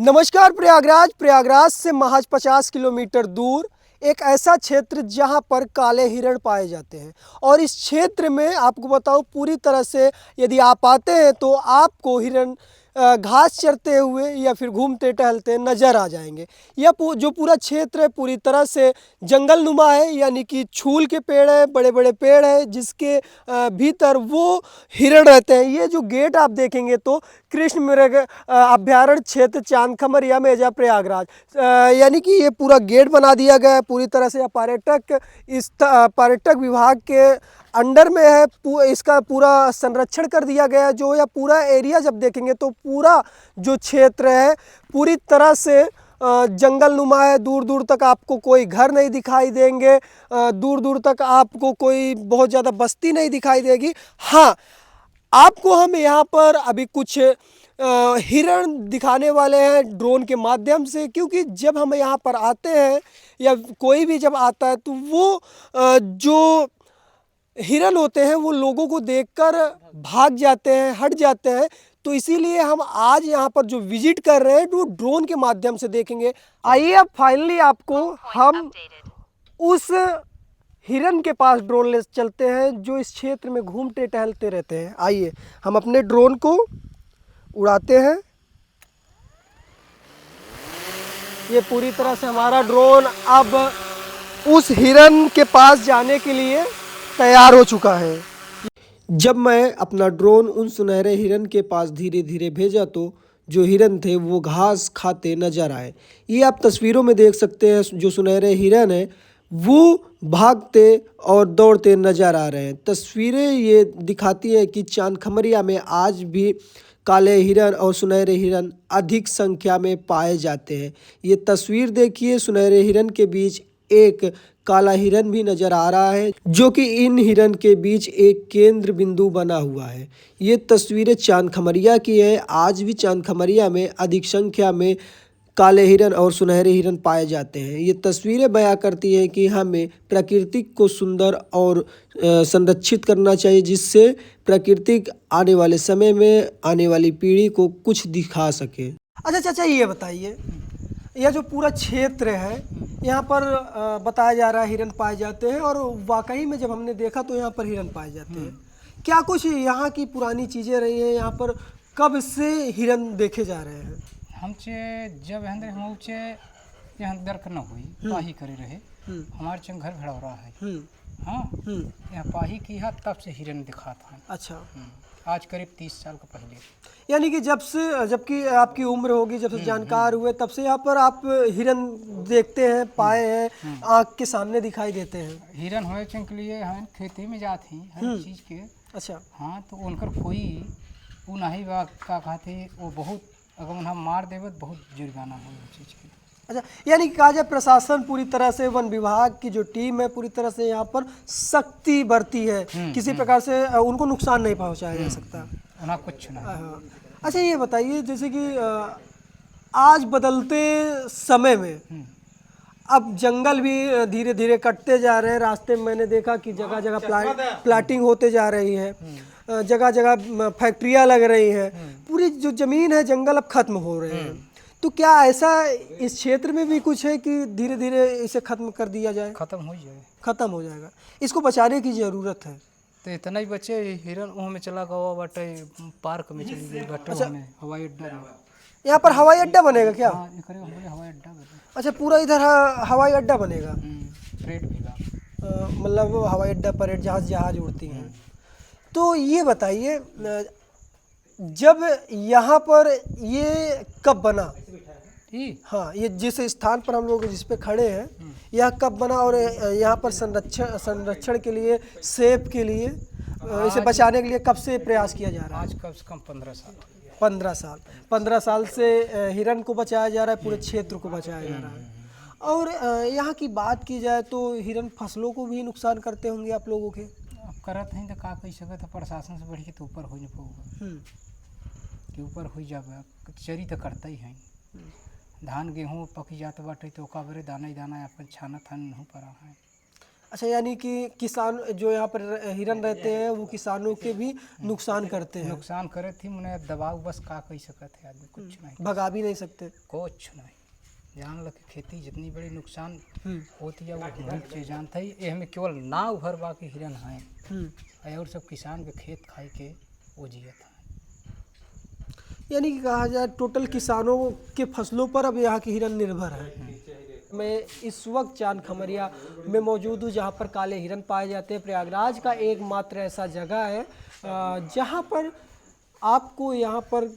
नमस्कार। प्रयागराज से महज 50 किलोमीटर दूर एक ऐसा क्षेत्र जहां पर काले हिरण पाए जाते हैं और इस क्षेत्र में आपको बताऊं पूरी तरह से यदि आप आते हैं तो आपको हिरण घास चरते हुए या फिर घूमते टहलते नज़र आ जाएंगे। यह जो पूरा क्षेत्र है पूरी तरह से जंगल नुमा है, यानी कि छूल के पेड़ है, बड़े बड़े पेड़ है जिसके भीतर वो हिरण रहते हैं। ये जो गेट आप देखेंगे तो कृष्ण मृग अभ्यारण्य क्षेत्र चांदखमर या मेजा प्रयागराज, यानी कि ये पूरा गेट बना दिया गया है। पूरी तरह से पर्यटक विभाग के अंडर में है। इसका पूरा संरक्षण कर दिया गया है। जो या पूरा एरिया जब देखेंगे तो पूरा जो क्षेत्र है पूरी तरह से जंगल नुमा है। दूर दूर तक आपको कोई घर नहीं दिखाई देंगे, दूर दूर तक आपको कोई बहुत ज़्यादा बस्ती नहीं दिखाई देगी। हाँ, आपको हम यहाँ पर अभी कुछ हिरण दिखाने वाले हैं ड्रोन के माध्यम से, क्योंकि जब हम यहाँ पर आते हैं या कोई भी जब आता है तो वो जो हिरण होते हैं वो लोगों को देखकर भाग जाते हैं, हट जाते हैं। तो इसीलिए हम आज यहाँ पर जो विजिट कर रहे हैं वो ड्रोन के माध्यम से देखेंगे। आइए अब फाइनली आपको हम उस हिरण के पास ड्रोन ले चलते हैं जो इस क्षेत्र में घूमते टहलते रहते हैं। आइए हम अपने ड्रोन को उड़ाते हैं। ये पूरी तरह से हमारा ड्रोन अब उस हिरण के पास जाने के लिए तैयार हो चुका है। जब मैं अपना ड्रोन उन सुनहरे हिरण के पास धीरे धीरे भेजा तो जो हिरण थे वो घास खाते नजर आए। ये आप तस्वीरों में देख सकते हैं, जो सुनहरे हिरण है वो भागते और दौड़ते नजर आ रहे हैं। तस्वीरें ये दिखाती है कि चांदखमरिया में आज भी काले हिरण और सुनहरे हिरण अधिक संख्या में पाए जाते हैं। ये तस्वीर देखिए, सुनहरे हिरण के बीच एक काला हिरण भी नजर आ रहा है जो कि इन हिरण के बीच एक केंद्र बिंदु बना हुआ है। ये तस्वीरें चांदखमरिया की है। आज भी चांदखमरिया में अधिक संख्या में काले हिरण और सुनहरे हिरण पाए जाते हैं। ये तस्वीरें बयां करती हैं कि हमें प्रकृति को सुंदर और संरक्षित करना चाहिए, जिससे प्रकृति आने वाले समय में आने वाली पीढ़ी को कुछ दिखा सके। अच्छा चाचा, ये बताइए, यह जो पूरा क्षेत्र है यहाँ पर बताया जा रहा है हिरण पाए जाते हैं और वाकई में जब हमने देखा तो यहाँ पर हिरण पाए जाते हैं। क्या कुछ यहाँ की पुरानी चीज़ें रही हैं? यहाँ पर कब से हिरण देखे जा रहे हैं? हमचे जब हम यहाँ दर न हुई पाही करे रहे हमारे चंग घर भड़ा रहा है। हाँ, यहाँ पाही की है तब से हिरण दिखा था। अच्छा, आज करीब 30 साल का पहले, यानी कि जबकि आपकी उम्र होगी, जब से जानकार हुए तब से यहाँ पर आप हिरण देखते हैं, पाए हैं, आँख के सामने दिखाई देते हैं। हिरण हुए चंग के लिए हम खेती में जाती हर चीज़ के। अच्छा, हाँ, तो उनकर कोई वो नहीं का कहते वो बहुत अगर उन्हें मार देवे तो बहुत जुर्माना हो चीज़ की। अच्छा, यानी कि कहा जाए प्रशासन पूरी तरह से, वन विभाग की जो टीम है पूरी तरह से यहाँ पर सख्ती बरती है। किसी प्रकार से उनको नुकसान नहीं पहुँचाया जा सकता, उन्हें कुछ नहीं। हाँ। अच्छा, ये बताइए, जैसे कि आज बदलते समय में अब जंगल भी धीरे धीरे कटते जा रहे हैं। रास्ते में मैंने देखा कि जगह जगह प्लाटिंग होते जा रही है, जगह जगह फैक्ट्रियाँ लग रही हैं, पूरी जो ज़मीन है जंगल अब खत्म हो रहे हैं। तो क्या ऐसा इस क्षेत्र में भी कुछ है कि धीरे धीरे इसे खत्म कर दिया जाए? खत्म हो जाए, खत्म हो जाएगा, इसको बचाने की ज़रूरत है। तो इतना ही बचे हिरण वहाँ में चला गया बटे पार्क में चली गई बटे। अच्छा, हवाई अड्डा यहाँ पर हवाई अड्डा बनेगा क्या? हाँ, हवाई अड्डा बनेगा। अच्छा, पूरा इधर हवाई अड्डा बनेगा। परेड भी मतलब हवाई अड्डा, परेड, जहाज उड़ती हैं। तो ये बताइए, जब यहाँ पर ये कब बना? हाँ, ये जिस स्थान पर हम लोग जिस पे खड़े हैं यह कब बना और यहाँ पर संरक्षण के लिए, सेफ के लिए, इसे बचाने के लिए कब से प्रयास किया जा रहा है? आज कम से कम 15 साल। 15 साल से हिरण को बचाया जा रहा है, पूरे क्षेत्र को बचाया जा रहा है। और यहाँ की बात की जाए तो हिरण फसलों को भी नुकसान करते होंगे आप लोगों के? अब करत हैं तो का कही सकते, प्रशासन से बढ़ के तो ऊपर हो नहीं पाऊंगा कि ऊपर हो जाए। चरी तो करता ही है। धान गेहूँ पकी जाते बाटे तो ओका बरे दाना ही दाना अपन छाना थान नहीं पड़ा है। अच्छा, यानी कि किसान जो यहाँ पर हिरन रहते हैं वो किसानों के भी नुकसान करते हैं, नुकसान करे थी मैंने दबाव बस का कही सकत है आदमी, कुछ नहीं, भगा भी नहीं सकते। कुछ नहीं। जान लो कि खेती जितनी बड़ी नुकसान होती है वो हम से जानता ही, ये हमें केवल नाव भर बाकी हिरन हैं और सब किसान के खेत खाई के वो जियत हैं। यानी कि कहा जाए टोटल किसानों के फसलों पर अब यहाँ के हिरन निर्भर हैं। मैं इस वक्त चांद खमरिया में मौजूद हूँ जहाँ पर काले हिरन पाए जाते हैं। प्रयागराज का एकमात्र ऐसा जगह है जहाँ पर आपको यहाँ पर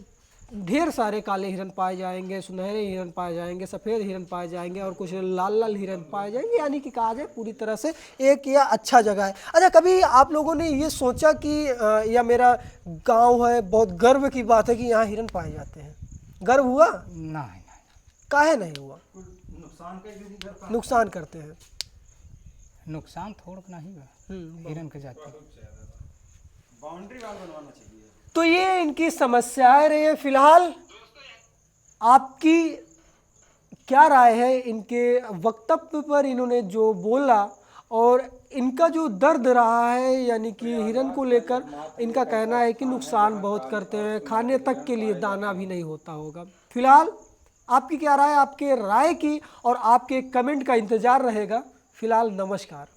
ढेर सारे काले हिरन पाए जाएंगे, सुनहरे हिरन पाए जाएंगे, सफ़ेद हिरन पाए जाएंगे और कुछ लाल लाल हिरन पाए जाएंगे। यानी कि कहा जाए पूरी तरह से एक यह अच्छा जगह है। अच्छा, कभी आप लोगों ने ये सोचा कि यह मेरा गांव है, बहुत गर्व की बात है कि यहाँ हिरन पाए जाते हैं, गर्व हुआ? नहीं, काहे नहीं हुआ? नुकसान करते हैं। नुकसान थोड़ा नहीं बा हिरन के जाती। बाउंड्री वाल बनवाना चाहिए। तो ये इनकी समस्याएं रही हैं। फिलहाल आपकी क्या राय है इनके वक्तव्य पर, इन्होंने जो बोला और इनका जो दर्द रहा है, यानी कि हिरन को लेकर इनका कहना है कि नुकसान बहुत करते हैं, खाने तक के लिए दाना भी नहीं होता होगा। फिलहाल आपकी क्या राय, आपके राय की और आपके कमेंट का इंतज़ार रहेगा। फिलहाल नमस्कार।